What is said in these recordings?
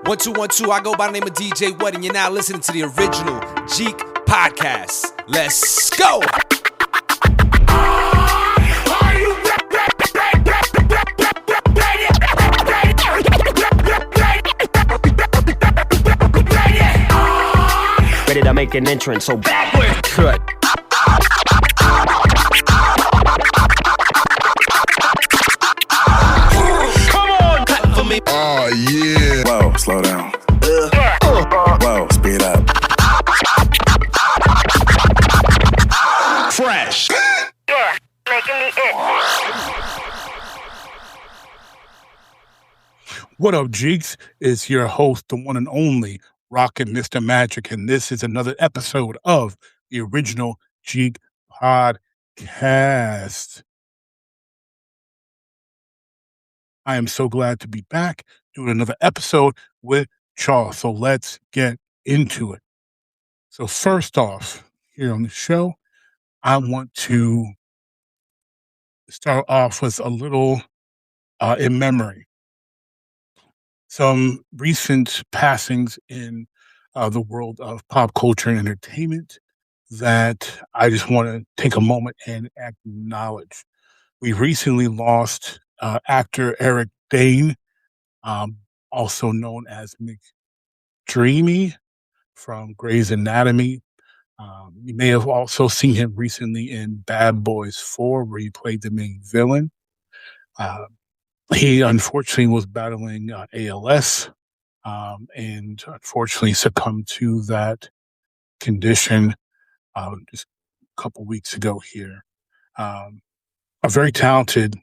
1 2 1 2. I go by the name of DJ What, and you're now listening to the original Jeek Podcast. Let's go. Ready to make an entrance, so backward cut. Come on, cut for me. Oh yeah. Whoa, slow down. Whoa, speed up. Fresh. Yeah, making me itch. What up, Jeeks? It's your host, the one and only RockinMrMagic, and this is another episode of the original Jeek Podcast. I am so glad to be back doing another episode with Charles. So let's get into it. So first off, here on the show, I want to start off with a little in memory. Some recent passings in the world of pop culture and entertainment that I just want to take a moment and acknowledge. We recently lost actor Eric Dane, also known as McDreamy from Grey's Anatomy. You may have also seen him recently in Bad Boys 4, where he played the main villain. He unfortunately was battling ALS and unfortunately succumbed to that condition just a couple weeks ago here. A very talented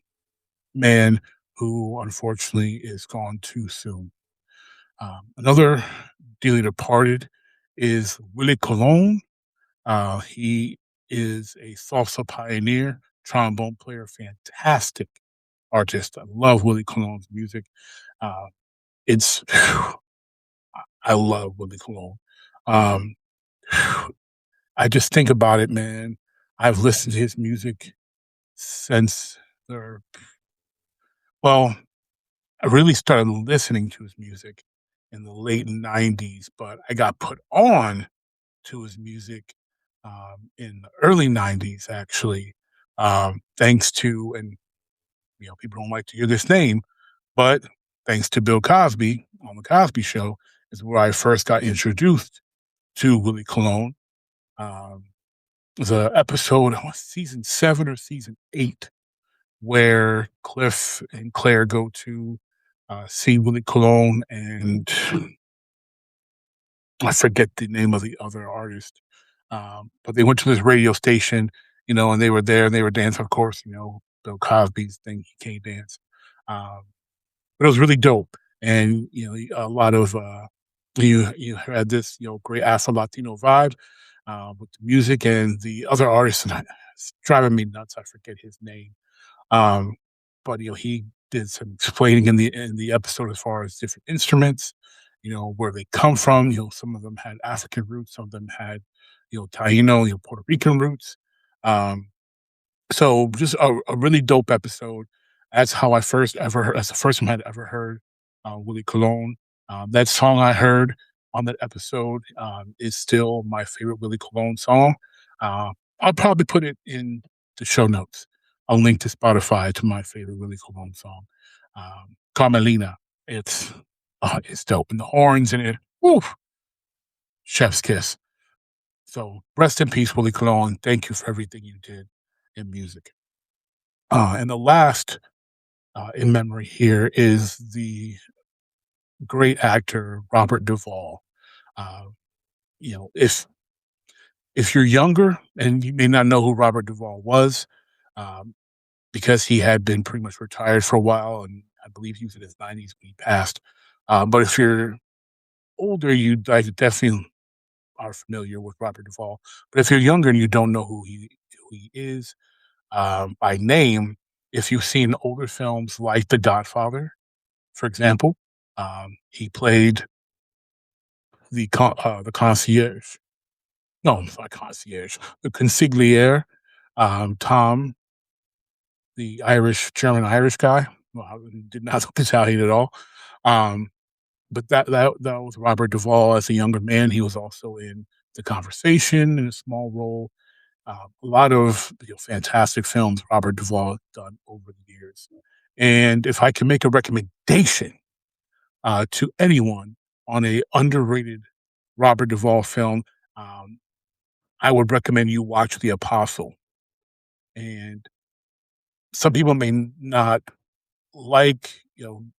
man who unfortunately is gone too soon. Another dearly departed is Willie Colon. He is a salsa pioneer, trombone player, fantastic artist. I love Willie Colon's music. I love Willie Colon. I just think about it, man. I've listened to his music since I really started listening to his music in the late 90s, but I got put on to his music in the early 90s, actually, thanks to, and people don't like to hear this name, but thanks to Bill Cosby on The Cosby Show is where I first got introduced to Willie Colon. It was an episode, season 7 or season 8, where Cliff and Claire go to see Willie Colon, and I forget the name of the other artist, but they went to this radio station, and they were there and they were dancing, of course, Bill Cosby's thing, he can't dance. But it was really dope. And, a lot of, you had this, great Afro-Latino vibe with the music, and the other artist, and it's driving me nuts, I forget his name. But, he did some explaining in the episode as far as different instruments, where they come from. Some of them had African roots, some of them had, Taino, Puerto Rican roots. So just a really dope episode. That's how I first ever heard, that's the first time I'd ever heard Willie Colon. That song I heard on that episode is still my favorite Willie Colon song. I'll probably put it in the show notes. I'll link to Spotify to my favorite Willie Colon song. Carmelina. It's dope. And the horns in it, woof, chef's kiss. So rest in peace, Willie Colon. Thank you for everything you did in music. And the last in memory here is the great actor Robert Duvall. If you're younger and you may not know who Robert Duvall was, because he had been pretty much retired for a while, and I believe he was in his 90s when he passed. But if you're older, you definitely are familiar with Robert Duvall. But if you're younger and you don't know who he is by name, if you've seen older films like The Godfather, for example, he played the concierge. No, it's not concierge. The consigliere, Tom, the German-Irish guy. Well, I did not look Italian at all. but that was Robert Duvall as a younger man. He was also in The Conversation in a small role. A lot of fantastic films Robert Duvall has done over the years. And if I can make a recommendation to anyone on a underrated Robert Duvall film, I would recommend you watch The Apostle. And some people may not like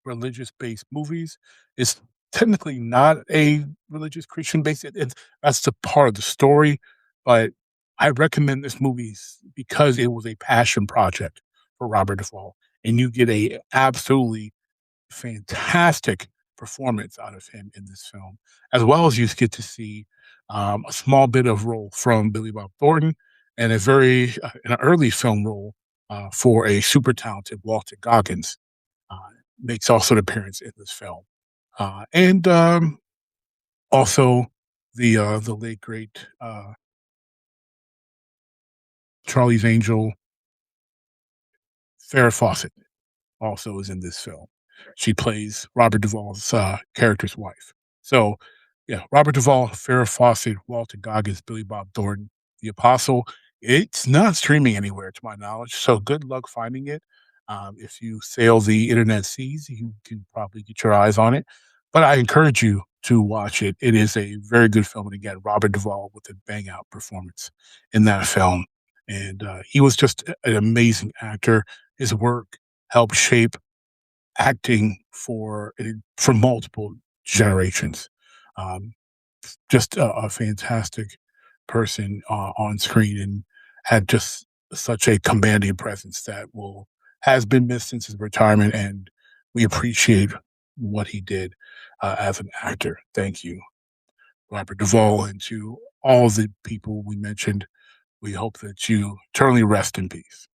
religious-based movies. It's technically not a religious Christian-based. That's the part of the story, but I recommend this movie because it was a passion project for Robert Duvall, and you get a absolutely fantastic performance out of him in this film, as well as you get to see a small bit of role from Billy Bob Thornton and an early film role for a super talented Walter Goggins. Makes also an appearance in this film, and also the late great Charlie's Angel Farrah Fawcett also is in this film. She plays Robert Duvall's character's wife. So, yeah, Robert Duvall, Farrah Fawcett, Walter Goggins, Billy Bob Thornton, The Apostle. It's not streaming anywhere, to my knowledge. So, good luck finding it. If you sail the internet seas, you can probably get your eyes on it. But I encourage you to watch it. It is a very good film. And again, Robert Duvall with a bang out performance in that film. And he was just an amazing actor. His work helped shape acting for multiple generations. Just a fantastic person on screen, and had just such a commanding presence that has been missed since his retirement, and we appreciate what he did as an actor. Thank you, Robert Duvall, and to all the people we mentioned. We hope that you eternally rest in peace.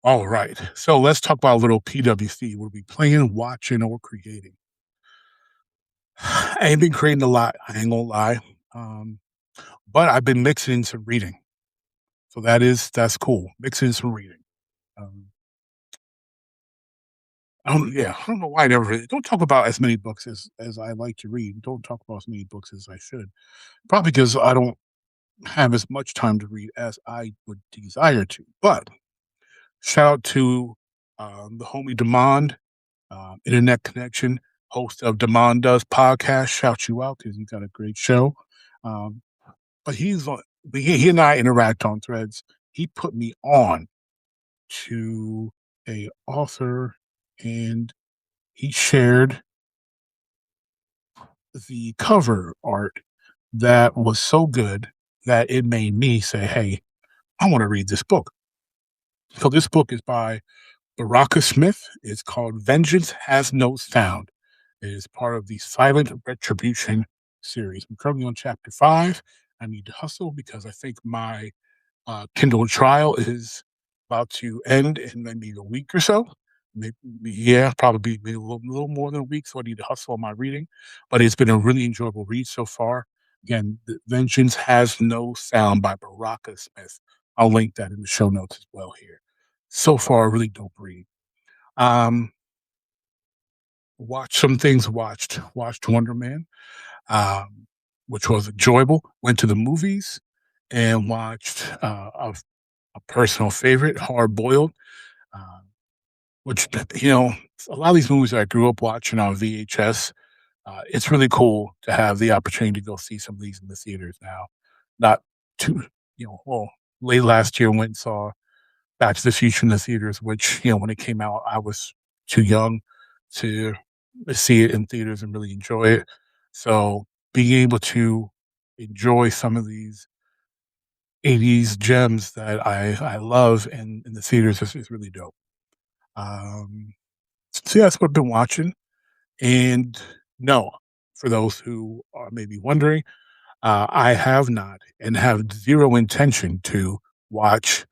All right, so let's talk about a little PWC. We'll be playing, watching, or creating. I ain't been creating a lot, I ain't gonna lie, but I've been mixing in some reading. So that's cool. Mixing in some reading. I don't know why I never don't talk about as many books as I like to read. Don't talk about as many books as I should. Probably because I don't have as much time to read as I would desire to. But shout out to the homie Demand, Internet Connection, host of Demand Does Podcast. Shout you out because you got a great show. But he and I interact on Threads. He put me on to a author, and he shared the cover art that was so good that it made me say, hey, I want to read this book. So this book is by Baraka Smith. It's called Vengeance Has No Sound. It is part of the Silent Retribution series. I'm currently on chapter 5. I need to hustle because I think my Kindle trial is about to end in maybe a week or so. Probably maybe a little more than a week. So I need to hustle on my reading. But it's been a really enjoyable read so far. Again, Vengeance Has No Sound by Baraka Smith. I'll link that in the show notes as well here. So far, a really dope read. Watched some things. Watched Wonder Man, which was enjoyable. Went to the movies and watched a personal favorite, Hard Boiled, which, a lot of these movies I grew up watching on VHS. It's really cool to have the opportunity to go see some of these in the theaters now. Not too, late last year went and saw Back to the Future in the theaters, which, when it came out, I was too young to see it in theaters and really enjoy it. So being able to enjoy some of these 80s gems that I love in the theaters is really dope. So that's what I've been watching. And no, for those who are maybe wondering, I have not and have zero intention to watch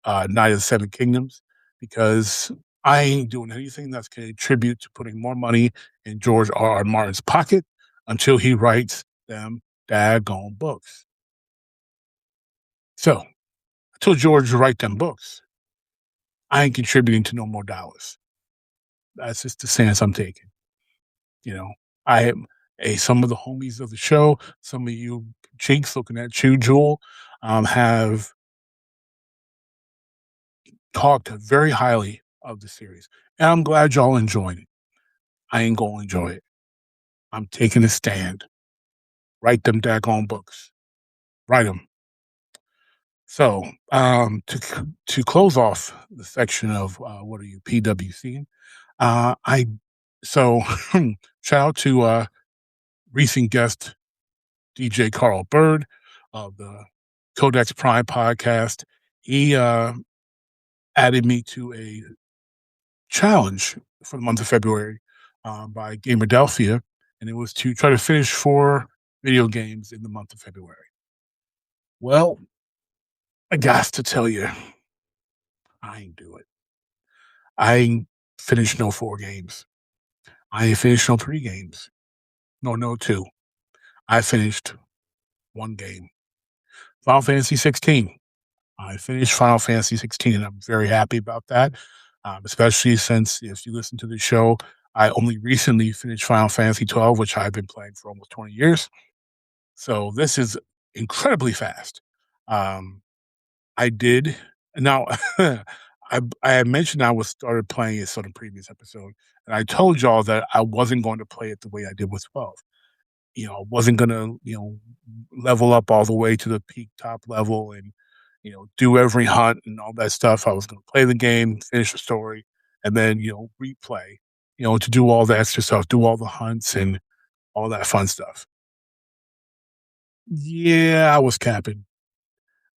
Night of the Seven Kingdoms, because I ain't doing anything that's going to contribute to putting more money in George R.R. Martin's pocket until he writes them daggone books. So, until George write them books, I ain't contributing to no more dollars. That's just the stance I'm taking. You know, I am some of the homies of the show, some of you Jeeks looking at you, Jewel, have talked very highly of the series. And I'm glad y'all enjoyed it. I ain't gonna enjoy it. I'm taking a stand. Write them daggone books. Write them. So, to close off the section of what are you PWC? I so shout out to recent guest DJ Carl Bird of the Codex Prime podcast. He added me to a challenge for the month of February by Gamerdelphia, and it was to try to finish 4 video games in the month of February. Well, I got to tell you, I ain't do it. I ain't finished no 4 games. I ain't finished no 3 games. No 2. I finished 1 game. Final Fantasy 16. I finished Final Fantasy 16, and I'm very happy about that, especially since if you listen to the show, I only recently finished Final Fantasy 12, which I've been playing for almost 20 years. So this is incredibly fast. I did. Now, I had mentioned I was started playing it on a previous episode, and I told y'all that I wasn't going to play it the way I did with 12. I wasn't going to, level up all the way to the peak top level and, do every hunt and all that stuff. I was going to play the game, finish the story, and then, replay, to do all the extra stuff, do all the hunts and all that fun stuff. Yeah, I was capping.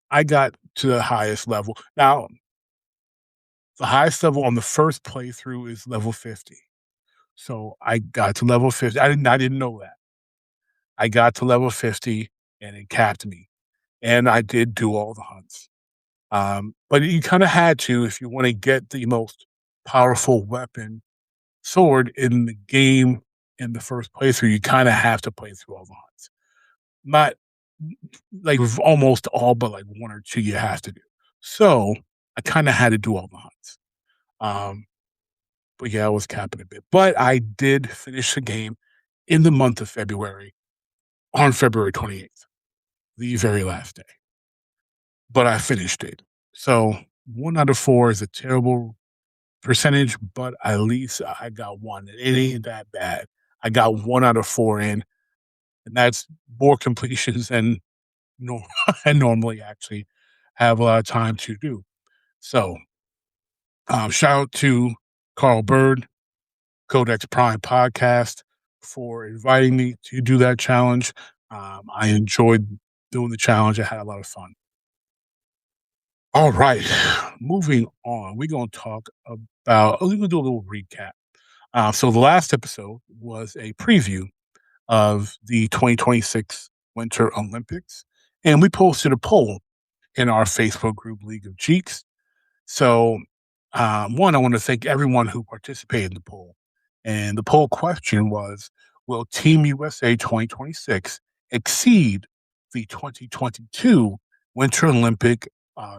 I got to the highest level. Now, the highest level on the first playthrough is level 50. So I got to level 50. I didn't know that. I got to level 50 and it capped me. And I did do all the hunts. But you kind of had to if you want to get the most powerful weapon sword in the game in the first playthrough, you kind of have to play through all the hunts. Not like almost all, but like 1 or 2 you have to do. So I kind of had to do all the hunts. But yeah, I was capping a bit. But I did finish the game in the month of February on February 28th, the very last day. But I finished it. So 1 out of 4 is a terrible percentage, but at least I got 1. It ain't that bad. I got 1 out of 4 in, and that's more completions than I normally actually have a lot of time to do. So, shout out to Carl Bird, Codex Prime podcast, for inviting me to do that challenge. I enjoyed doing the challenge. I had a lot of fun. All right, moving on. We're going to talk about, we're going to do a little recap. So the last episode was a preview of the 2026 Winter Olympics, and we posted a poll in our Facebook group, League of Jeeks. So, one, I want to thank everyone who participated in the poll. And the poll question was, will Team USA 2026 exceed the 2022 Winter Olympic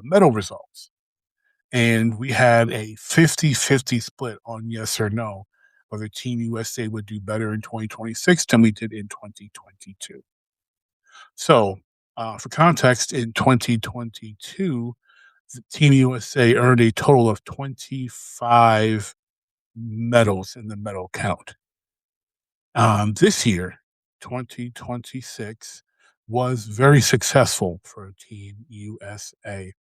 medal results? And we had a 50-50 split on yes or no, whether Team USA would do better in 2026 than we did in 2022. So, for context, in 2022, Team USA earned a total of 25 medals in the medal count. This year, 2026, was very successful for Team USA.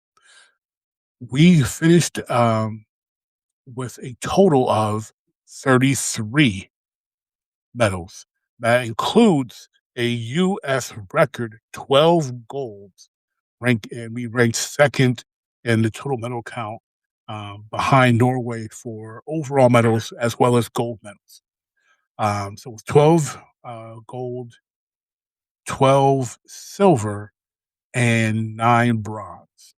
We finished with a total of 33 medals. That includes a U.S. record 12 golds, and we ranked second in the total medal count, behind Norway for overall medals as well as gold medals. So it was 12 gold, 12 silver, and 9 bronze.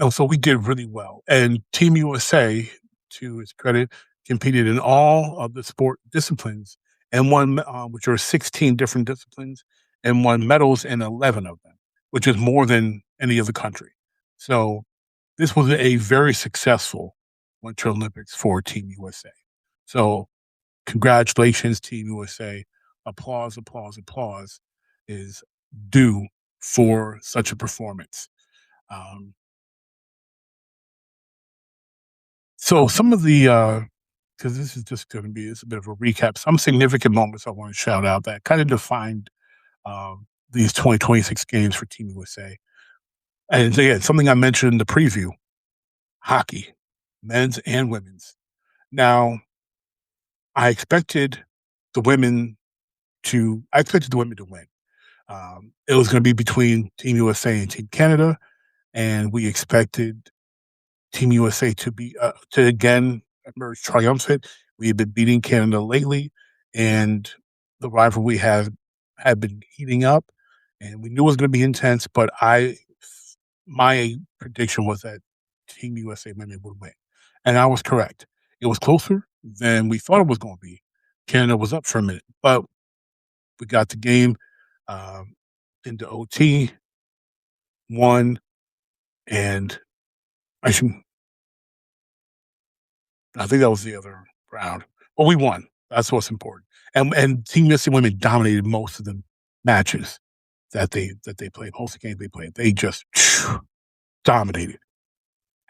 So we did really well. And Team USA, to its credit, competed in all of the sport disciplines and won, which are 16 different disciplines, and won medals in 11 of them, which is more than any other country. So this was a very successful Winter Olympics for Team USA. So congratulations, Team USA. Applause, applause, applause is due for such a performance. So some of the, because this is just going to be a bit of a recap, some significant moments I want to shout out that kind of defined these 2026 games for Team USA. And again, something I mentioned in the preview, hockey, men's and women's. Now, I expected the women to win. It was going to be between Team USA and Team Canada, and we expected Team USA to again emerge triumphant. We had been beating Canada lately, and the rivalry had been heating up, and we knew it was going to be intense. But my prediction was that Team USA women would win, and I was correct. It was closer than we thought it was going to be. Canada was up for a minute, but we got the game into OT, won, and I think that was the other round. Well, we won. That's what's important. And Team USA women dominated most of the matches that they played, most of the games they played. They just dominated,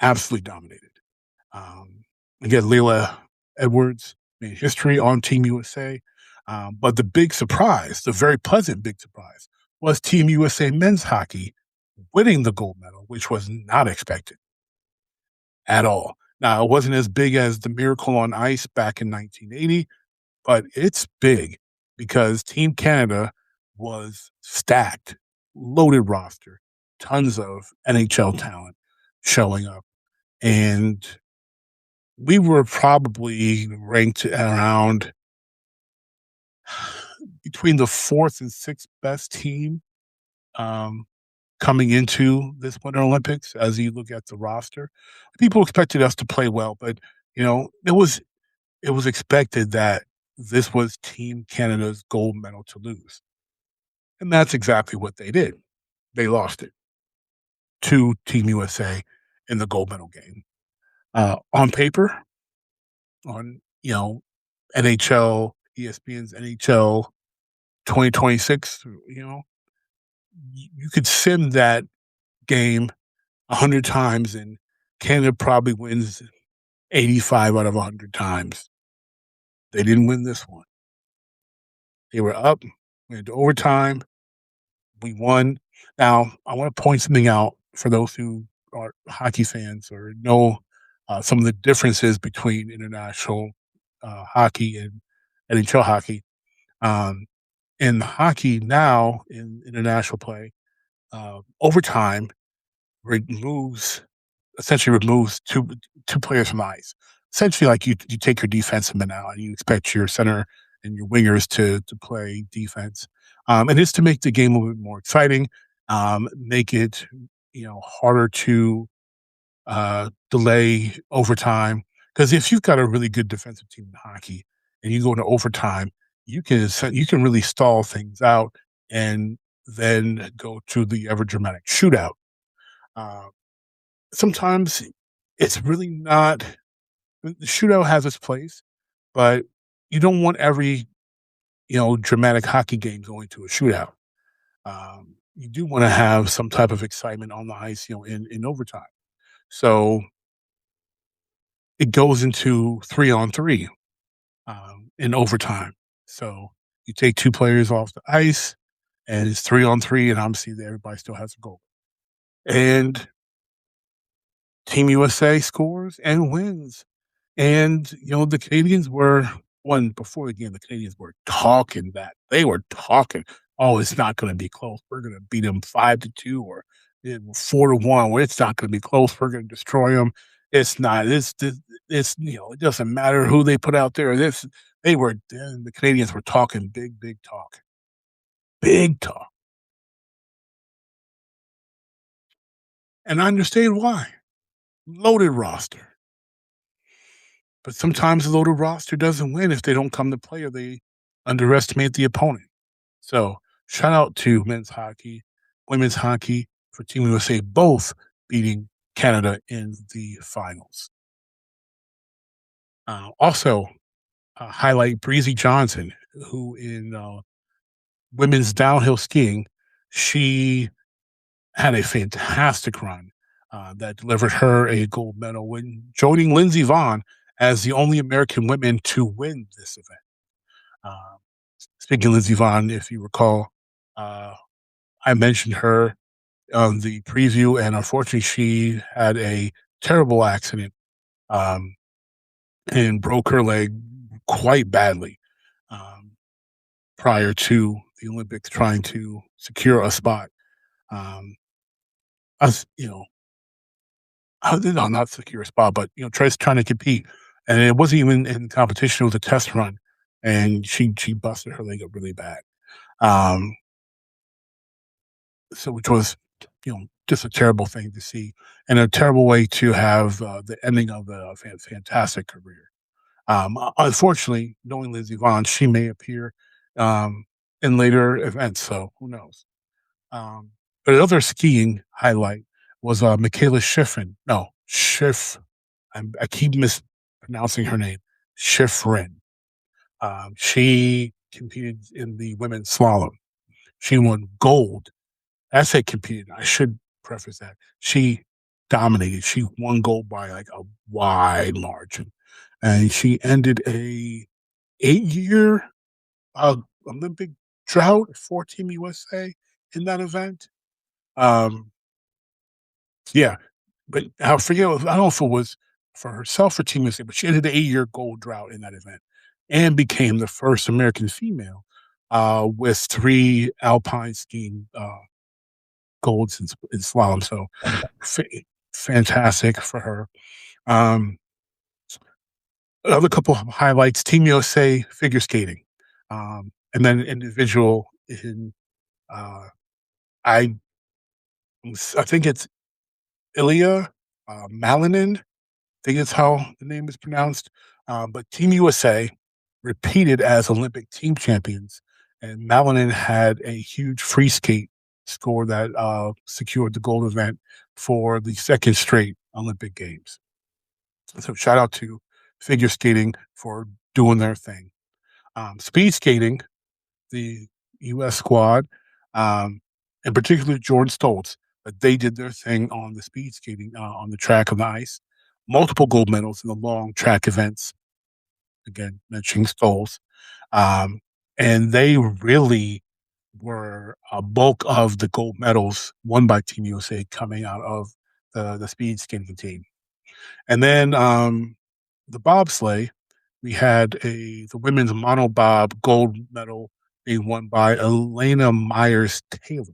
absolutely dominated. Again, Layla Edwards made history on Team USA. But the big surprise, the very pleasant big surprise, was Team USA men's hockey winning the gold medal, which was not expected at all. Now, it wasn't as big as the Miracle on Ice back in 1980, but it's big because Team Canada was stacked, loaded roster, tons of NHL talent showing up. And we were probably ranked around between the fourth and sixth best team coming into this Winter Olympics. As you look at the roster, people expected us to play well, but it was expected that this was Team Canada's gold medal to lose, and that's exactly what they did. They lost it to Team USA in the gold medal game. On paper, on NHL, ESPN's NHL 2026, you could sim that game 100 times and Canada probably wins 85 out of 100 times. They didn't win this one. They were up, went into overtime, we won. Now, I want to point something out for those who are hockey fans or know some of the differences between international hockey and NHL hockey. In hockey now, in international play, overtime essentially removes two players from the ice. Essentially, like you take your defenseman out and you expect your center and your wingers to play defense. And it's to make the game a little bit more exciting, make it harder to delay overtime. Because if you've got a really good defensive team in hockey and you go into overtime, you can really stall things out and then go to the ever dramatic shootout. Sometimes it's really not. The shootout has its place, but you don't want every dramatic hockey game going to a shootout. You do want to have some type of excitement on the ice, in overtime. So it goes into 3-on-3 in overtime. So you take two players off the ice, and it's 3-on-3, and obviously everybody still has a goal. And Team USA scores and wins. And the Canadians were before the game. The Canadians were talking that they were talking. Oh, it's not going to be close. We're going to beat them 5-2 or 4-1. Where it's not going to be close. We're going to destroy them. It's not. It's it doesn't matter who they put out there. The Canadians were talking big talk. Big talk. And I understand why. Loaded roster. But sometimes the loaded roster doesn't win if they don't come to play or they underestimate the opponent. So shout out to men's hockey, women's hockey for Team USA, both beating Canada in the finals. Also, highlight Breezy Johnson, who in women's downhill skiing, she had a fantastic run that delivered her a gold medal when joining Lindsey Vonn as the only American woman to win this event. Speaking of Lindsey Vonn, if you recall, I mentioned her on the preview, and unfortunately, she had a terrible accident and broke her leg quite badly prior to the Olympics trying to secure a spot. Not secure a spot, but trying to compete, and it wasn't even in competition. It was a test run, and she busted her leg up really bad. So which was just a terrible thing to see, and a terrible way to have the ending of a fantastic career. Unfortunately, knowing Lindsey Vonn, she may appear in later events, so who knows? But another skiing highlight was Michaela Schifrin. No, Schiff. I keep mispronouncing her name. Schifrin. She competed in the women's slalom. She won gold. I say competed. I should preface that. She dominated. She won gold by like a wide margin. And she ended a 8-year Olympic drought for Team USA in that event. Yeah, but I forget. I don't know if it was for herself or Team USA, but she ended the 8-year gold drought in that event and became the first American female with 3 alpine skiing golds in slalom. So fantastic for her. Another couple of highlights: Team USA figure skating, and then individual in I think it's Ilya Malinin. I think it's how the name is pronounced. But Team USA repeated as Olympic team champions, and Malinin had a huge free skate score that secured the gold event for the second straight Olympic Games. So shout out to figure skating for doing their thing. Speed skating, the U.S. squad, and particularly Jordan Stoltz, they did their thing on the speed skating on the track on the ice. Multiple gold medals in the long track events. Again, mentioning Stoltz. And they really were a bulk of the gold medals won by Team USA coming out of the speed skating team. And then the bobsleigh, we had the women's monobob gold medal being won by Elena Myers-Taylor.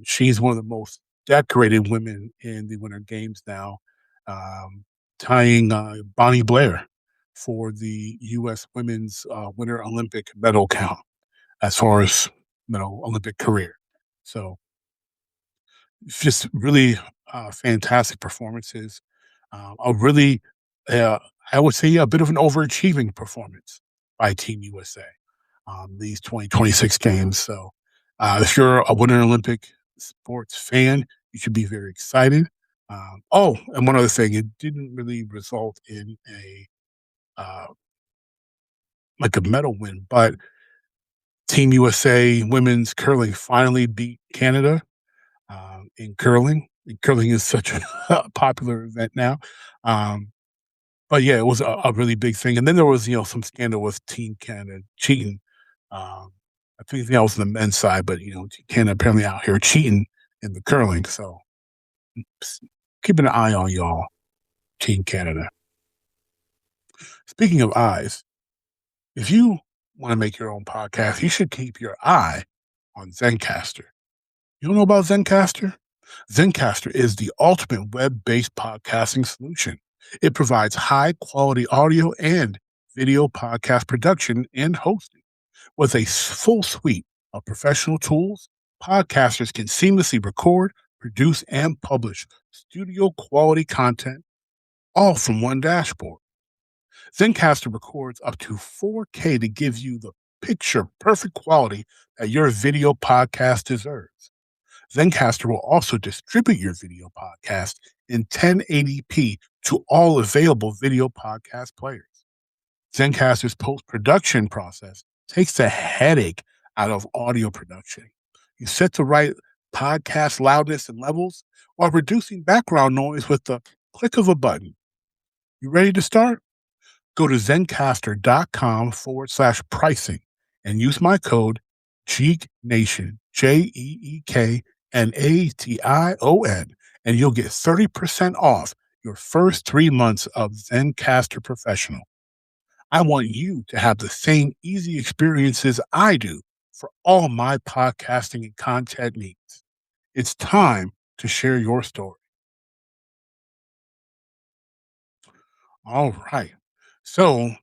She's one of the most decorated women in the Winter Games now, tying Bonnie Blair for the U.S. women's Winter Olympic medal count as far as Olympic career. So just really fantastic performances. I would say a bit of an overachieving performance by Team USA these 2026 games. So if you're a Winter Olympic sports fan, you should be very excited. And one other thing, it didn't really result in a medal win, but Team USA women's curling finally beat Canada in curling. Curling is such a popular event now. But yeah, it was a really big thing. And then there was, some scandal with Team Canada cheating. I think that was on the men's side, but, Canada apparently out here cheating in the curling. So keeping an eye on y'all, Team Canada. Speaking of eyes, if you want to make your own podcast, you should keep your eye on Zencastr. You don't know about Zencastr? Zencastr is the ultimate web-based podcasting solution. It provides high-quality audio and video podcast production and hosting. With a full suite of professional tools, podcasters can seamlessly record, produce, and publish studio-quality content, all from one dashboard. Zencastr records up to 4K to give you the picture-perfect quality that your video podcast deserves. Zencastr will also distribute your video podcast in 1080p to all available video podcast players. Zencastr's post-production process takes the headache out of audio production. You set the right podcast loudness and levels while reducing background noise with the click of a button. You ready to start? Go to zencastr.com/pricing and use my code JeekNation, JeekNation, and you'll get 30% off your first 3 months of Zencastr Professional. I want you to have the same easy experiences I do for all my podcasting and content needs. It's time to share your story. All right. So,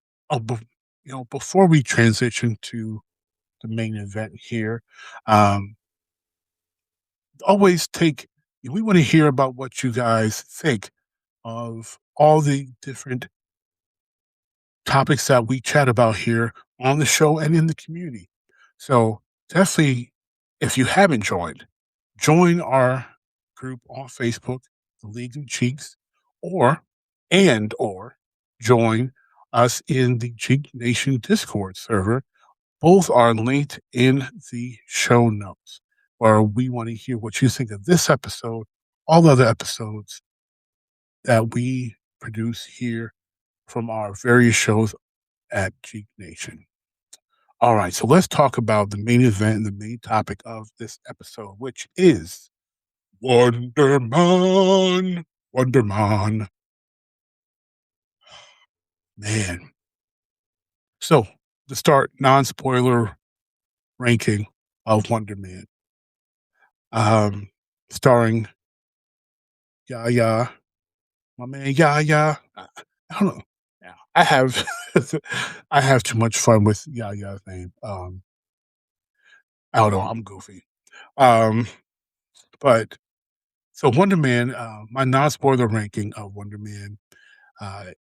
before we transition to the main event here, we want to hear about what you guys think of all the different topics that we chat about here on the show and in the community. So definitely, if you haven't joined, join our group on Facebook, the League of Jeeks, or join us in the Jeek Nation Discord server. Both are linked in the show notes, where we want to hear what you think of this episode, all the other episodes that we produce here from our various shows at Jeek Nation. All right, so let's talk about the main event and the main topic of this episode, which is Wonderman. Man. So, to start, non-spoiler ranking of Wonder Man. Starring Yaya, my man Yaya. I don't know. Yeah, I have too much fun with Yaya's name. I don't know. I'm goofy. But so Wonder Man, my non-spoiler ranking of Wonder Man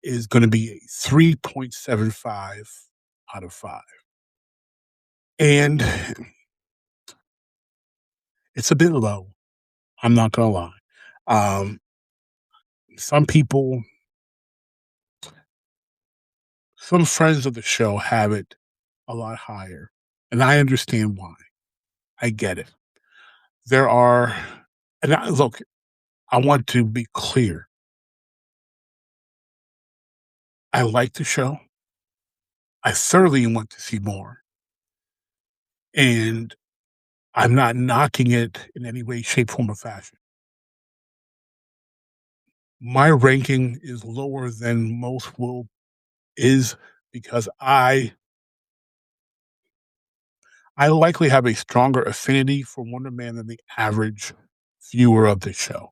is going to be a 3.75 out of 5. And it's a bit low. I'm not going to lie. Some friends of the show have it a lot higher, and I understand why. I get it. Look, I want to be clear. I like the show. I thoroughly want to see more. And I'm not knocking it in any way, shape, form, or fashion. My ranking is lower than most is because I likely have a stronger affinity for Wonder Man than the average viewer of the show.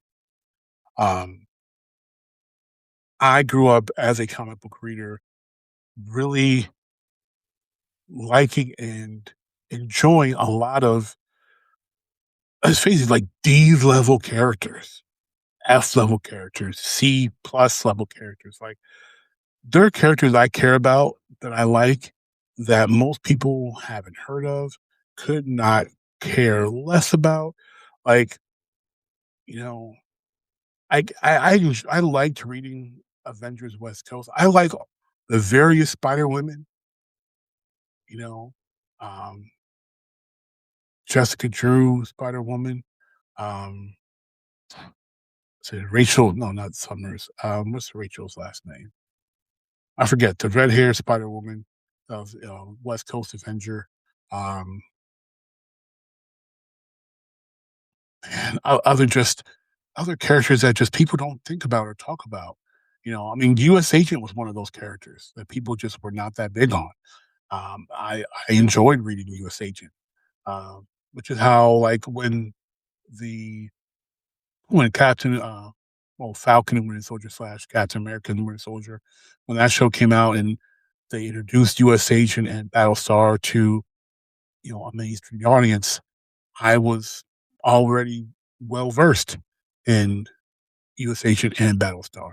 I grew up as a comic book reader, really liking and enjoying a lot of, let's face it, like D-level characters, F-level characters, C+ level characters. Like, there are characters I care about that I like that most people haven't heard of, could not care less about. Like, I liked reading Avengers West Coast. I like the various Spider Women. Jessica Drew, Spider Woman. Rachel? No, not Summers. What's Rachel's last name? I forget. The red hair Spider Woman of West Coast Avenger. And other characters that just people don't think about or talk about. U.S. Agent was one of those characters that people just were not that big on. I enjoyed reading U.S. Agent, which is how, like, when Captain, Falcon and Winter Soldier / Captain America and Winter Soldier, when that show came out and they introduced U.S. Agent and Battlestar to, a mainstream audience, I was already well versed in U.S. Agent and Battlestar.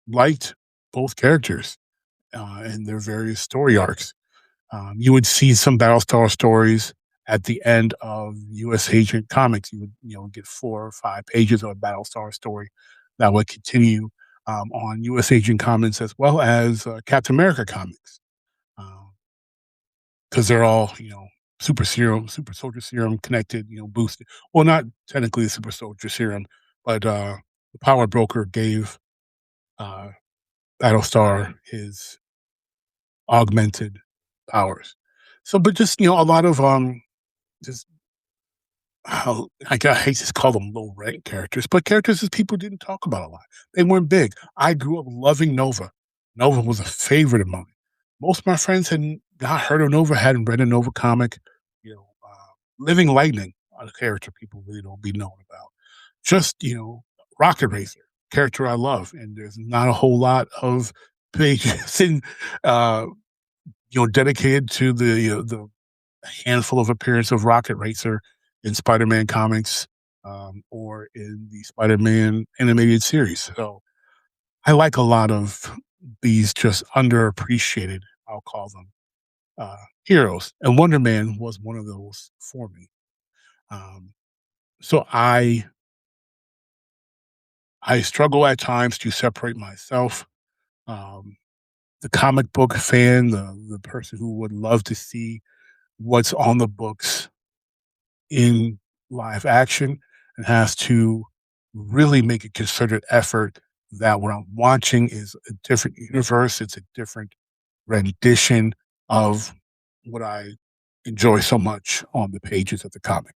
Liked both characters and their various story arcs. You would see some Battlestar stories at the end of U.S. Agent comics. You would, get 4 or 5 pages of a Battlestar story that would continue on U.S. Agent Comics as well as Captain America comics, because they're all super soldier serum connected, boosted. Well, not technically the super soldier serum, but the power broker gave uh, Battlestar his augmented powers. So, but just a lot of just how I hate to call them low rank characters, but characters that people didn't talk about a lot. They weren't big. I grew up loving Nova. Nova was a favorite of mine. Most of my friends had not heard of Nova, hadn't read a Nova comic. Living Lightning, a character people really don't be known about. Just Rocket Racer, character I love, and there's not a whole lot of pages in dedicated to the handful of appearance of Rocket Racer in Spider-Man comics or in the Spider-Man animated series. So I like a lot of these just underappreciated, I'll call them, heroes. And Wonder Man was one of those for me. So I struggle at times to separate myself, the comic book fan, the person who would love to see what's on the books in live action, and has to really make a concerted effort that what I'm watching is a different universe. It's a different rendition of what I enjoy so much on the pages of the comic.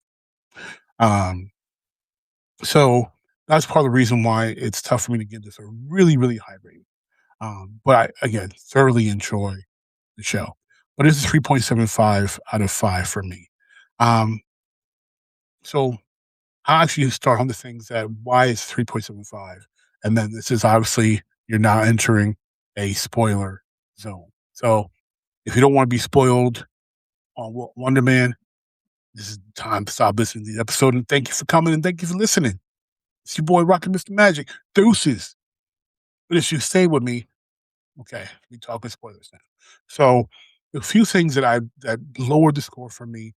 So that's part of the reason why it's tough for me to give this a really, really high rating. But I, again, thoroughly enjoy the show. But it's a 3.75 out of 5 for me. So I'll actually start on the things that why it's 3.75. And then this is obviously, you're now entering a spoiler zone. So if you don't want to be spoiled on Wonder Man, this is the time to stop listening to the episode. And thank you for coming and thank you for listening. It's your boy, RockinMrMagic. Deuces. But if you stay with me, okay, we talking spoilers now. So a few things that lowered the score for me.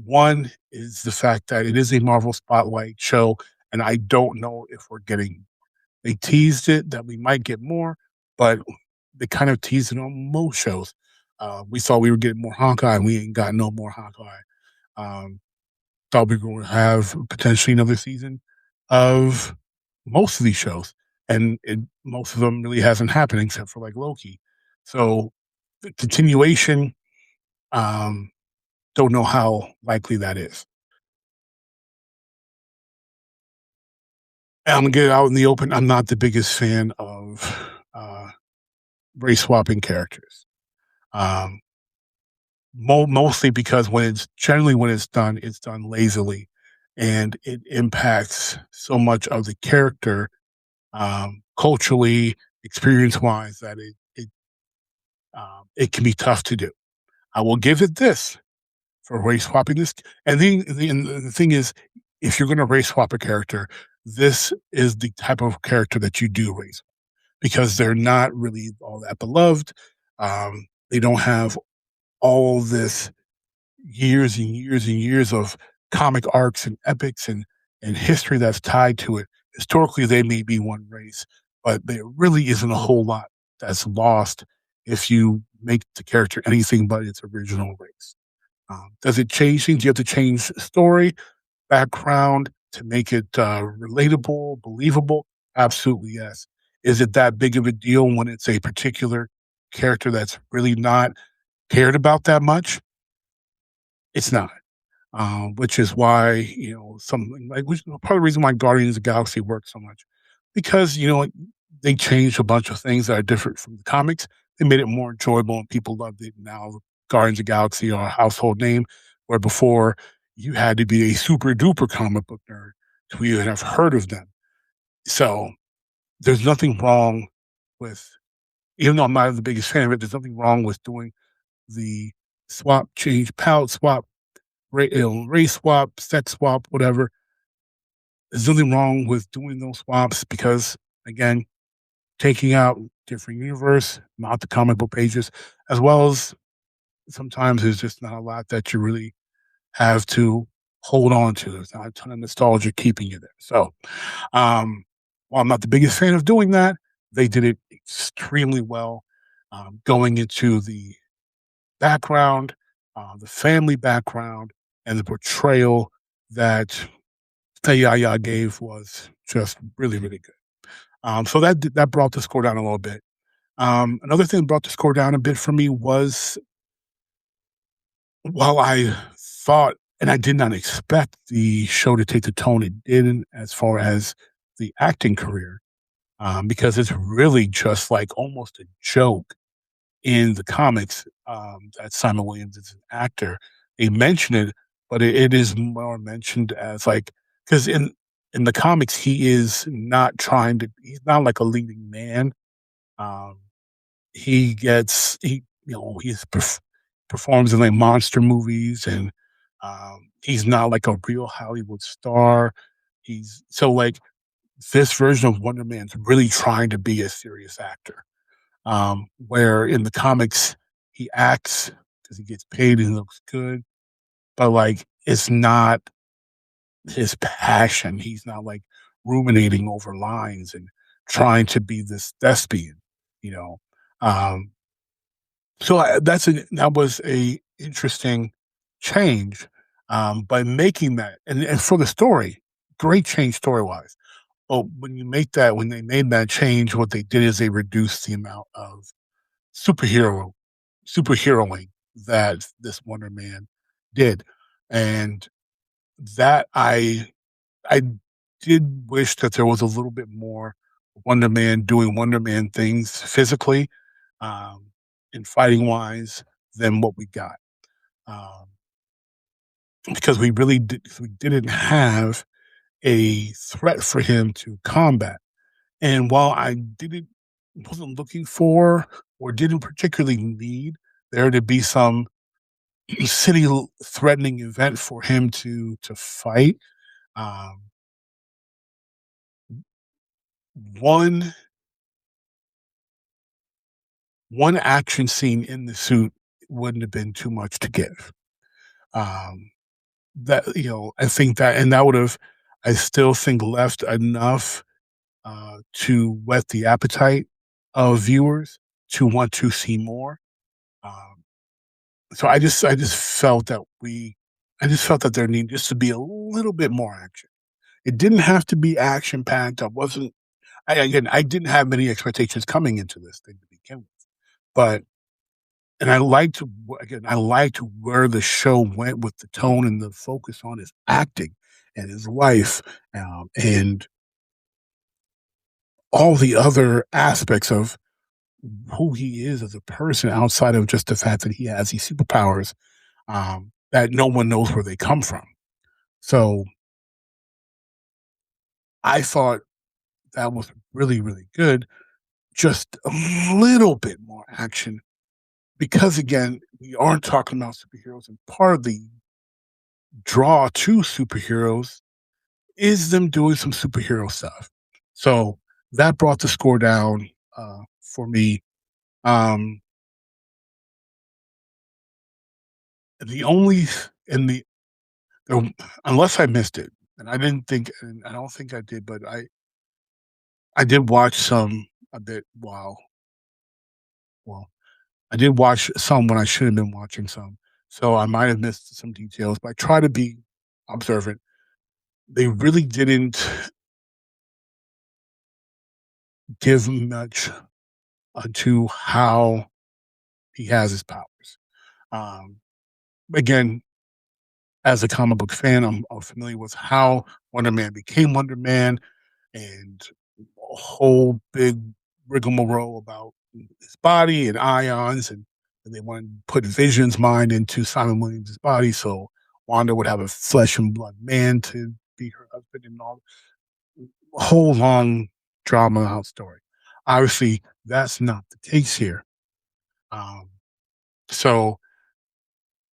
One is the fact that it is a Marvel Spotlight show, and I don't know if we're getting. They teased it that we might get more, but they kind of teased it on most shows. We thought we were getting more Hawkeye, and we ain't got no more Hawkeye. Thought we were going to have potentially another season of most of these shows, and most of them really hasn't happened except for like Loki. So the continuation, don't know how likely that is. And I'm gonna get it out in the open. I'm not the biggest fan of race swapping characters. Mostly because when it's done, it's done lazily, and it impacts so much of the character culturally, experience-wise, that it can be tough to do. I will give it this for race swapping this. And the thing is, if you're going to race swap a character, this is the type of character that you do race, because they're not really all that beloved. They don't have all this years and years and years of comic arcs and epics and history that's tied to it. Historically, they may be one race, but there really isn't a whole lot that's lost if you make the character anything but its original race. Does it change things? You have to change story, background to make it relatable, believable? Absolutely, yes. Is it that big of a deal when it's a particular character that's really not cared about that much? It's not. Which is why, something like, which is part of the reason why Guardians of the Galaxy works so much. Because, they changed a bunch of things that are different from the comics. They made it more enjoyable and people loved it. Now Guardians of the Galaxy are a household name, where before you had to be a super duper comic book nerd to even have heard of them. So there's nothing wrong with, even though I'm not the biggest fan of it, there's nothing wrong with doing the swap, change, palette swap, race swap, set swap, whatever. There's nothing wrong with doing those swaps because, again, taking out different universe, not the comic book pages, as well as sometimes there's just not a lot that you really have to hold on to. There's not a ton of nostalgia keeping you there. So, while I'm not the biggest fan of doing that, they did it extremely well, going into the background, the family background, and the portrayal that Yaya gave was just really, really good. So that brought the score down a little bit. Another thing that brought the score down a bit for me was while I thought and I did not expect the show to take the tone it did as far as the acting career, because it's really just like almost a joke in the comics, that Simon Williams is an actor. They mention it, but it is more mentioned as like because in the comics he is not trying to. He's not like a leading man. Um, he's performs in like monster movies, and he's not like a real Hollywood star. He's so like this version of Wonder Man's really trying to be a serious actor. Where in the comics he acts because he gets paid and looks good, but like it's not his passion. He's not like ruminating over lines and trying to be this thespian, you know. Um, so that was a interesting change, by making that and for the story, great change story wise. But when they made that change, what they did is they reduced the amount of superhero superheroing that this Wonder Man did, and that I did wish that there was a little bit more Wonder Man doing Wonder Man things physically, um, and fighting wise than what we got, um, because we didn't have a threat for him to combat. And while I didn't wasn't looking for or didn't particularly need there to be some city threatening event for him to fight, um, one one action scene in the suit wouldn't have been too much to give. Um, I think that, and that would have, I still think, left enough to whet the appetite of viewers to want to see more. Um, so I just felt that there needed just to be a little bit more action. It didn't have to be action packed. I didn't have many expectations coming into this thing to begin with, but and I liked where the show went with the tone and the focus on his acting and his life, and all the other aspects of who he is as a person outside of just the fact that he has these superpowers, that no one knows where they come from. So I thought that was really, really good. Just a little bit more action because, again, we aren't talking about superheroes, and part of the draw to superheroes is them doing some superhero stuff. So that brought the score down, for me. Um, the only in the unless I missed it, and I don't think I did, but I did watch some a bit while well, I did watch some when I should have been watching some. So I might have missed some details, but I try to be observant. They really didn't give much to how he has his powers. Um, Again, as a comic book fan, I'm familiar with how Wonder Man became Wonder Man and a whole big rigmarole about his body and ions, and they wanted to put Vision's mind into Simon Williams' body, so Wanda would have a flesh and blood man to be her husband and all. A whole long drama out story. Obviously, that's not the case here. Um, so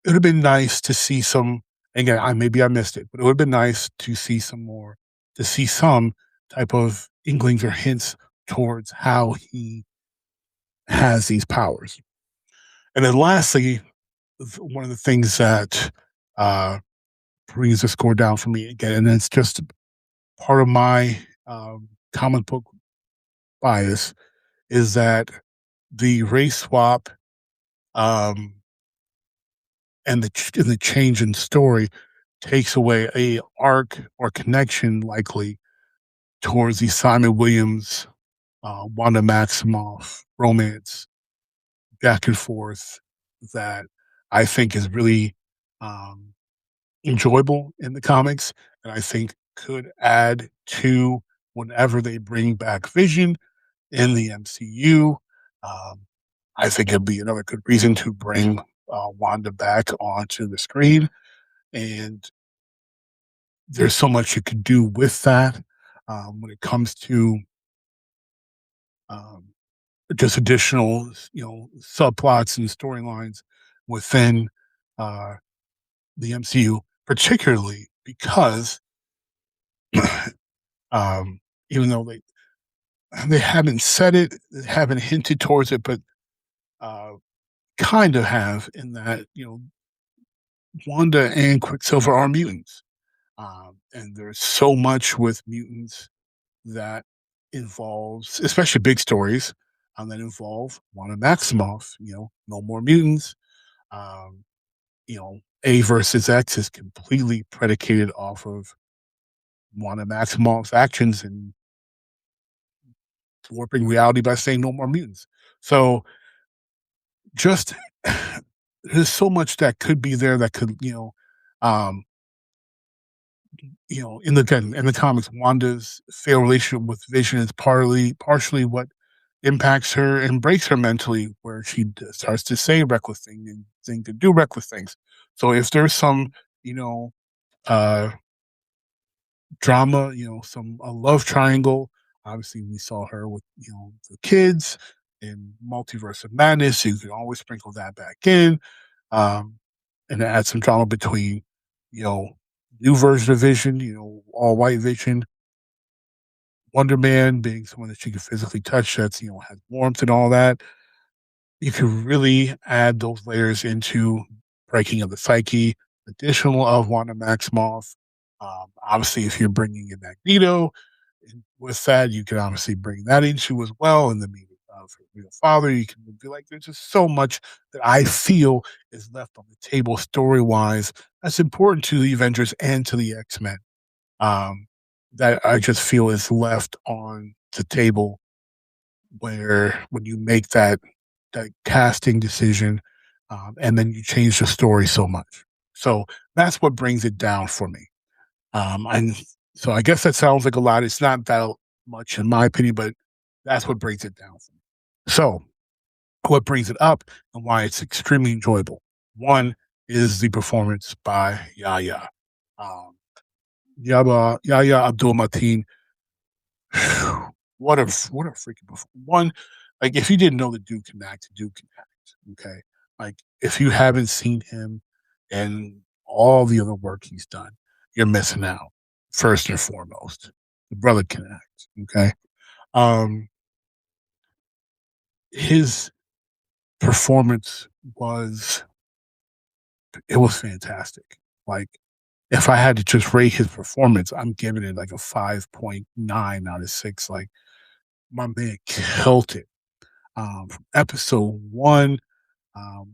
it would have been nice to see some. Again, maybe I missed it, but it would have been nice to see some more, to see some type of inklings or hints towards how he has these powers. And then lastly, one of the things that brings the score down for me again, and it's just part of my comic book bias, is that the race swap um, and the change in story takes away a arc or connection likely towards the Simon Williams, Wanda Maximoff romance back and forth that I think is really um, enjoyable in the comics, and I think could add to whenever they bring back Vision in the MCU. Um, I think it'd be another good reason to bring Wanda back onto the screen, and there's so much you could do with that when it comes to um, just additional, subplots and storylines within uh, the MCU, particularly because um, even though they haven't said it, they haven't hinted towards it, but uh, kind of have in that Wanda and Quicksilver are mutants, and there's so much with mutants that involves, especially big stories, that involve Wanda Maximoff. No more mutants. Um, A versus X is completely predicated off of Wanda Maximoff's actions and warping reality by saying no more mutants. So just there's so much that could be there that could, um, in the comics, Wanda's failed relationship with Vision is partially what impacts her and breaks her mentally, where she starts to say reckless things and to do reckless things. So if there's some, uh, drama, some a love triangle. Obviously, we saw her with the kids in Multiverse of Madness. You can always sprinkle that back in, um, and add some drama between new version of Vision, all white Vision, Wonder Man being someone that she can physically touch. That's has warmth and all that. You can really add those layers into breaking of the psyche, additional of Wanda Maximoff. Obviously, if you're bringing in Magneto with that, you can obviously bring that into as well. In the meeting of her real father, you can be like, there's just so much that I feel is left on the table story wise that's important to the Avengers and to the X-Men. That I just feel is left on the table where when you make that casting decision, and then you change the story so much. So that's what brings it down for me. And so I guess that sounds like a lot. It's not that much in my opinion, but that's what brings it down for me. So what brings it up and why it's extremely enjoyable. One is the performance by Yaya. Yaya Abdul-Mateen. What a freaking performance. One, like if you didn't know the dude can act, okay? Like if you haven't seen him and all the other work he's done, you're missing out. First and foremost, the brother can act, okay? His performance was fantastic. Like if I had to just rate his performance, I'm giving it like a 5.9 out of 6. Like my man killed it. From episode 1, I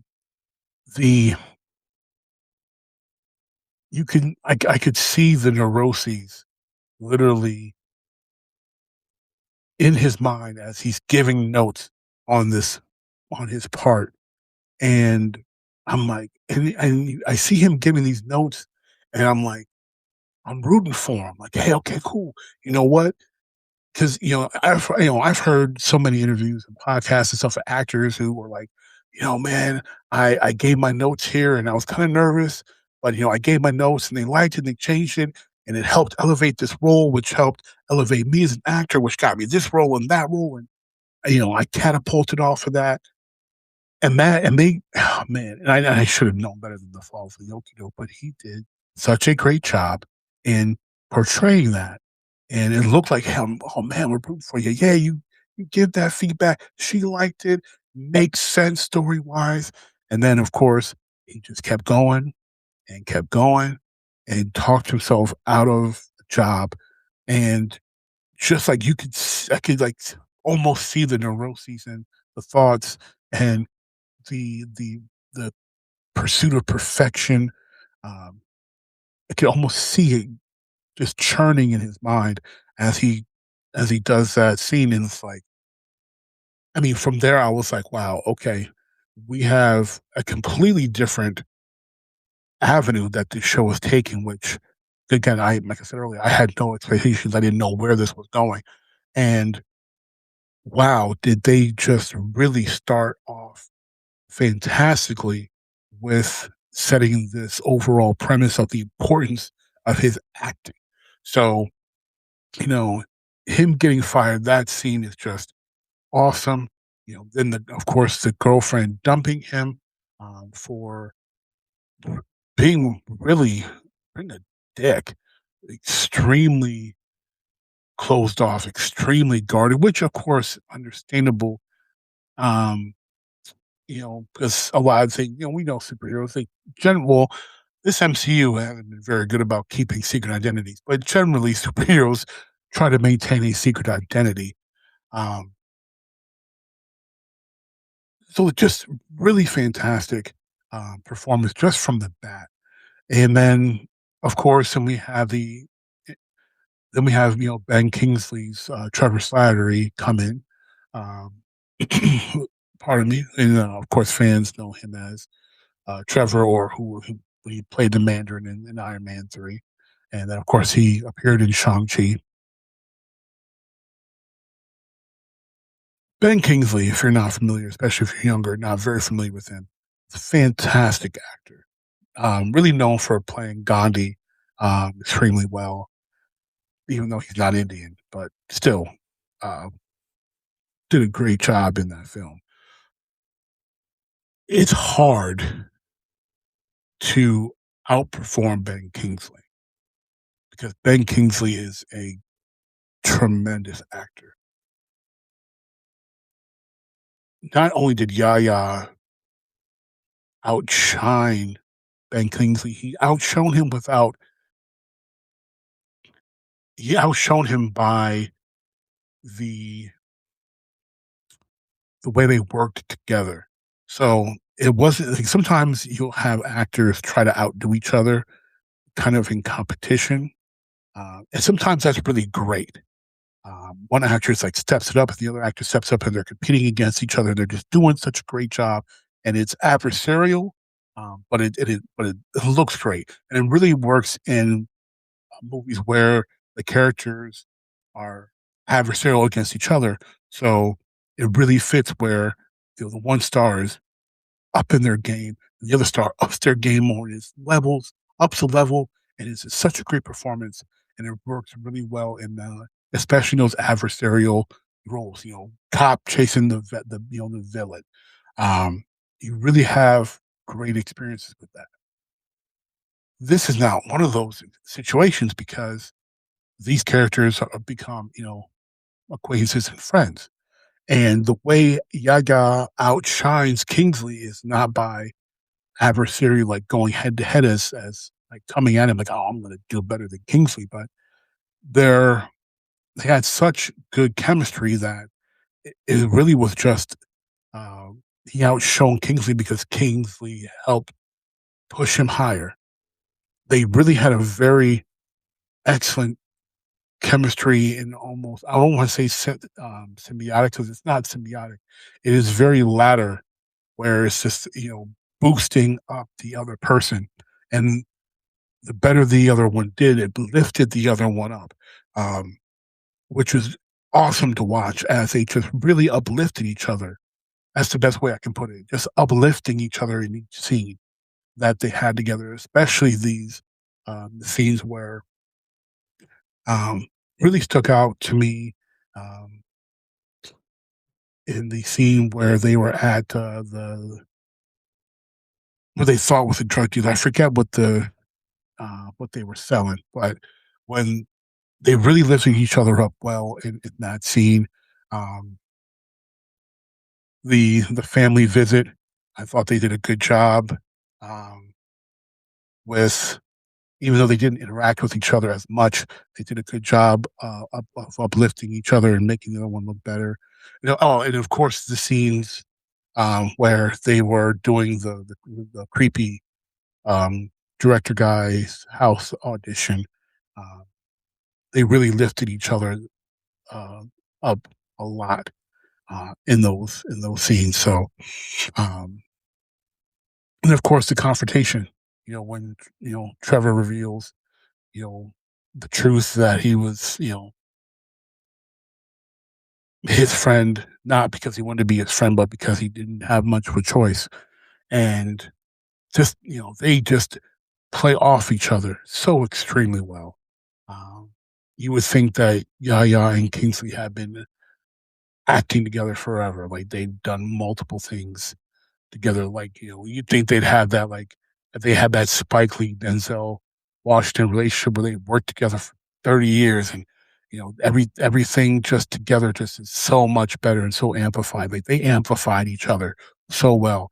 could see the neuroses literally in his mind as he's giving notes on his part. And I'm like, and I see him giving these notes and I'm like, I'm rooting for him. Like, hey, okay, cool. You know what? Because I've heard so many interviews and podcasts and stuff of actors who were like, man, I gave my notes here and I was kind of nervous, but I gave my notes and they liked it and they changed it and it helped elevate this role, which helped elevate me as an actor, which got me this role and that role, and I catapulted off of that. And they, oh man, and I should have known better than the fall for the Yokido, but he did such a great job in portraying that. And it looked like him, oh man, we're rooting for you. Yeah, you give that feedback. She liked it, makes sense story wise. And then, of course, he just kept going and talked himself out of the job. And just like I could like almost see the neuroses and the thoughts and the pursuit of perfection. Um, I can almost see it just churning in his mind as he does that scene, and it's like, I mean, from there, I was like, wow, okay, we have a completely different avenue that the show is taking, which, again, like I said earlier, I had no expectations. I didn't know where this was going. And wow, did they just really start off fantastically with setting this overall premise of the importance of his acting. So, you know, him getting fired, that scene is just awesome. Then of course the girlfriend dumping him for being being a dick, extremely closed off, extremely guarded, which of course understandable. Um, because a lot of things, we know superheroes, well, this MCU hasn't been very good about keeping secret identities, but generally superheroes try to maintain a secret identity. Um, so it's just really fantastic performance just from the bat. And then, of course, then we have Ben Kingsley's Trevor Slattery come in. Um, pardon me, and of course, fans know him as Trevor, or who he played the Mandarin in Iron Man 3, and then of course he appeared in Shang-Chi. Ben Kingsley, if you're not familiar, especially if you're younger, not very familiar with him, he's a fantastic actor. Really known for playing Gandhi extremely well, even though he's not Indian, but still uh, did a great job in that film. It's hard to outperform Ben Kingsley because Ben Kingsley is a tremendous actor. Not only did Yaya outshine Ben Kingsley, he outshone him by the way they worked together. So it wasn't like sometimes you'll have actors try to outdo each other, kind of in competition, and sometimes that's really great. One actress like steps it up, and the other actor steps up, and they're competing against each other. They're just doing such a great job, and it's adversarial, but it looks great, and it really works in movies where the characters are adversarial against each other. So it really fits where the one star is up in their game, and the other star ups their game more. It ups the level, and it's such a great performance, and it works really well in especially those adversarial roles. Cop chasing the villain. You really have great experiences with that. This is not one of those situations because these characters have become, acquaintances and friends. And the way Yaya outshines Kingsley is not by adversary, like going head to head as like coming at him like, oh, I'm going to do better than Kingsley. But they had such good chemistry that it really was just he outshone Kingsley because Kingsley helped push him higher. They really had a very excellent chemistry and almost, I don't want to say symbiotic because it's not symbiotic. It is very ladder where it's just, boosting up the other person. And the better the other one did, it lifted the other one up, which was awesome to watch as they just really uplifted each other. That's the best way I can put it. Just uplifting each other in each scene that they had together, especially these the scenes where really stuck out to me in the scene where they were at what they thought was a drug dealer. I forget what they were selling, but when they really lifted each other up well in that scene, the family visit, I thought they did a good job with. Even though they didn't interact with each other as much, they did a good job of uplifting each other and making the other one look better. And of course the scenes where they were doing the creepy director guy's house audition. Uh, they really lifted each other uh, up a lot in those scenes. So, um, and of course, the confrontation. When Trevor reveals the truth that he was his friend, not because he wanted to be his friend, but because he didn't have much of a choice, and just they just play off each other so extremely well. Um, you would think that Yaya and Kingsley have been acting together forever. Like they've done multiple things together. Like, you'd think they'd have that, like, if they had that Spike Lee Denzel Washington relationship where they worked together for 30 years and, everything just together just is so much better and so amplified. Like they amplified each other so well.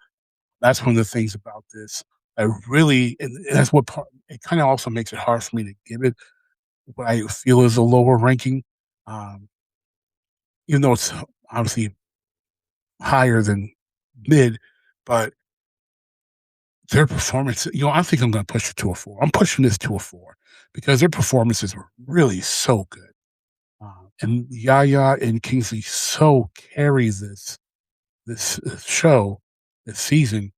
That's one of the things about this. I really, and that's what it kind of also makes it hard for me to give it what I feel is a lower ranking. Um, even though it's obviously higher than mid, but their performance, I think I'm going to push it to a 4. I'm pushing this to a 4 because their performances were really so good. And Yaya and Kingsley so carry this show, this season,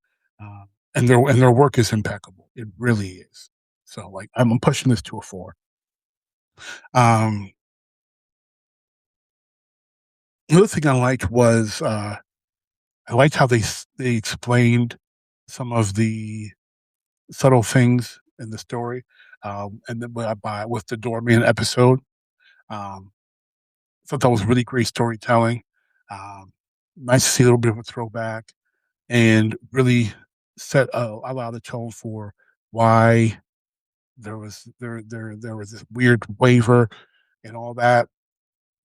and their work is impeccable. It really is. So, like, I'm pushing this to a 4. Um, Another thing I liked was I liked how they explained some of the subtle things in the story, and then with the doorman episode, um, I thought that was really great storytelling. Um, Nice to see a little bit of a throwback, and really set allow the tone for why there was this weird waiver and all that.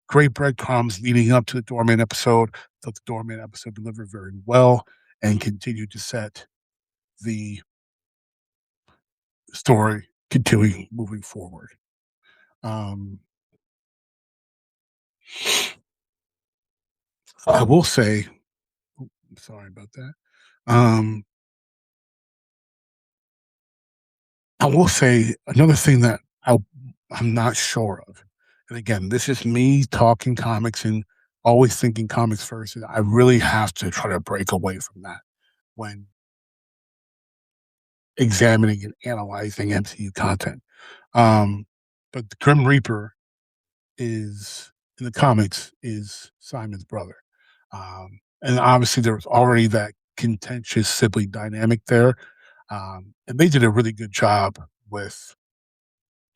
Great breadcrumbs leading up to the doorman episode. Thought the doorman episode delivered very well and continued to set the story continuing moving forward. Um, I will say, I'm sorry about that. Um, I will say another thing that I'm not sure of, and again, this is me talking comics and always thinking comics first. And I really have to try to break away from that when examining and analyzing MCU content. Um, but the Grim Reaper is in the comics is Simon's brother, and obviously there was already that contentious sibling dynamic there, and they did a really good job with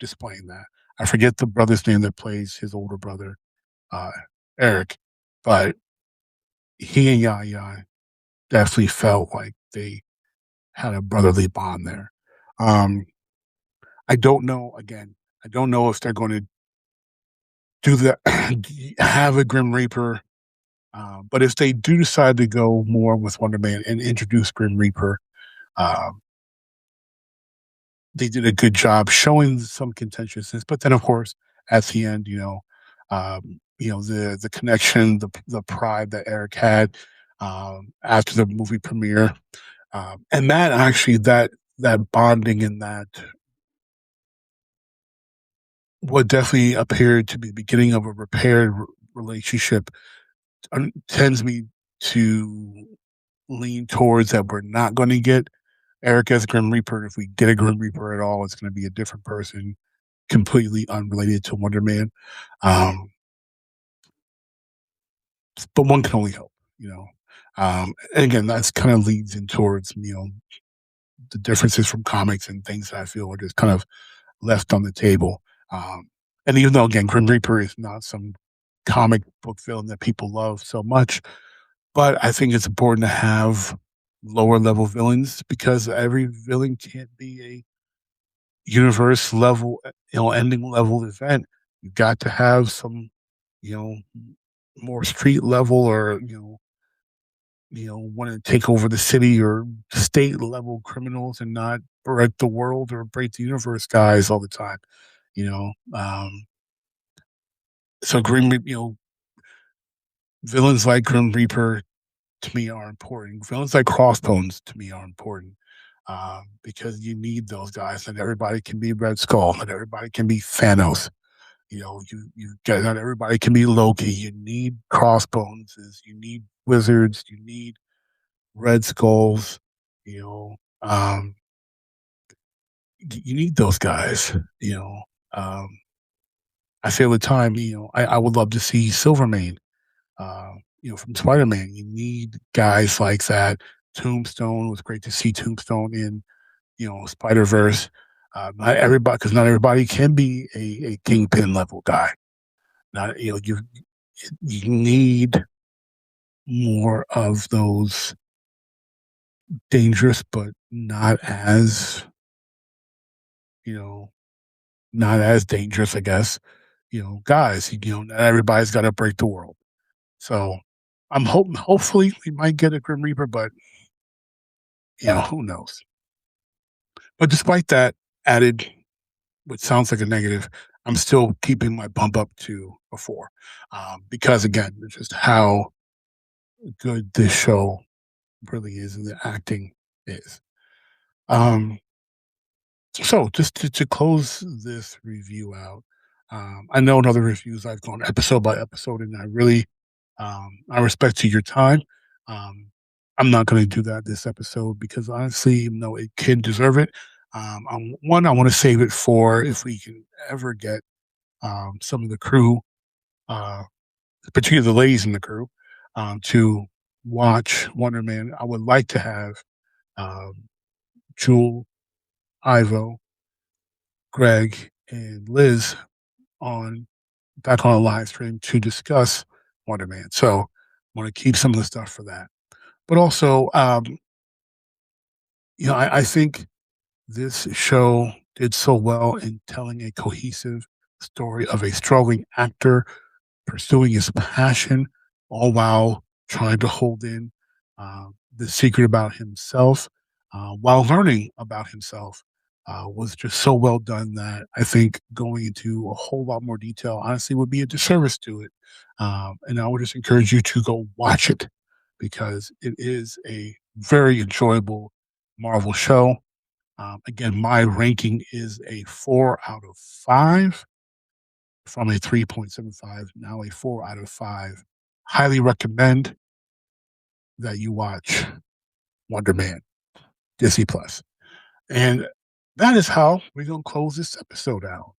displaying that. I forget the brother's name that plays his older brother, uh, Eric, but he and Yaya definitely felt like they had a brotherly bond there. Um, I don't know. Again, I don't know if they're going to do that, have a Grim Reaper. But if they do decide to go more with Wonder Man and introduce Grim Reaper, um, they did a good job showing some contentiousness. But then, of course, at the end, the connection, the pride that Eric had after the movie premiere, and that actually that bonding and that what definitely appeared to be the beginning of a repaired relationship tends me to lean towards that we're not going to get Eric as Grim Reaper. If we get a Grim Reaper at all, it's going to be a different person, completely unrelated to Wonder Man. But one can only hope. And again, that's kind of leads in towards the differences from comics and things that I feel are just kind of left on the table. And even though, again, Grim Reaper is not some comic book villain that people love so much, but I think it's important to have lower level villains because every villain can't be a universe level, ending level event. You've got to have some, you know, more street level or, want to take over the city or state level criminals and not break the world or break the universe guys all the time, you know. So Green, villains like Grim Reaper to me are important. Villains like Crossbones to me are important because you need those guys. Not everybody can be Red Skull. Not everybody can be Thanos. Not everybody can be Loki. You need Crossbones. You need Wizards. You need Red Skulls. You need those guys. I feel the time. I would love to see Silvermane. From Spider-Man, you need guys like that. Tombstone, it was great to see Tombstone in, Spider-Verse. Not everybody can be a Kingpin level guy. Not you need more of those dangerous, but not as dangerous, I guess. Guys. Not everybody's got to break the world. So I'm hoping, hopefully we might get a Grim Reaper, but who knows? But despite that added, which sounds like a negative, I'm still keeping my bump up to a 4 because again, just how good this show really is and the acting is. So just to close this review out, I know in other reviews I've gone episode by episode, and I really I respect to your time. I'm not going to do that this episode because honestly, even though it can deserve it, I want to save it for if we can ever get some of the crew, particularly the ladies in the crew, to watch Wonder Man. I would like to have Jewel, Ivo, Greg, and Liz back on a live stream to discuss Wonder Man. So I want to keep some of the stuff for that. But also, I think this show did so well in telling a cohesive story of a struggling actor pursuing his passion, all while trying to hold in the secret about himself, while learning about himself. Was just so well done that I think going into a whole lot more detail honestly would be a disservice to it. And I would just encourage you to go watch it because it is a very enjoyable Marvel show. Again, my ranking is a 4 out of 5 from a 3.75, now a 4 out of 5. Highly recommend that you watch Wonder Man, Disney Plus. And that is how we're going to close this episode out.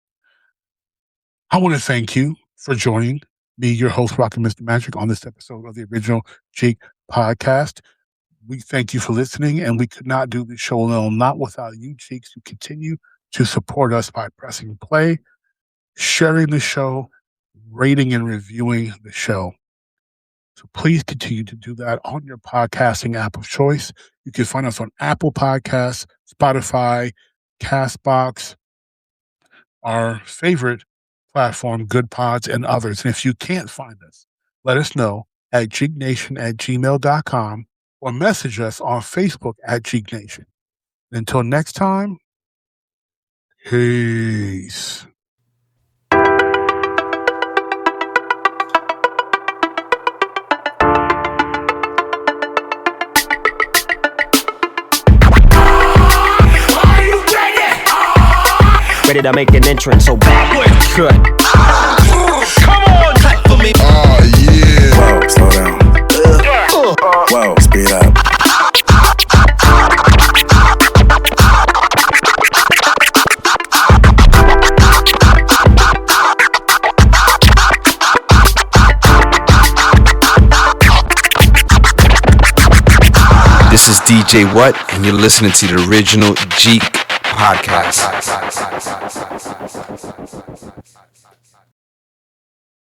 I want to thank you for joining me, your host, RockinMrMagic, on this episode of the original Jeek Podcast. We thank you for listening, and we could not do this show alone, not without you, Jeeks, who continue to support us by pressing play, sharing the show, rating and reviewing the show. So please continue to do that on your podcasting app of choice. You can find us on Apple Podcasts, Spotify, Castbox, our favorite platform, Good Pods, and others. And if you can't find us, let us know at jeeknation@gmail.com or message us on Facebook at Jeek Nation. Until next time, peace. Ready to make an entrance, so backward. Good. Come on, clap for me. Oh, yeah. Whoa, slow down. Whoa, speed up. This is DJ What, and you're listening to the original Jeek Podcast.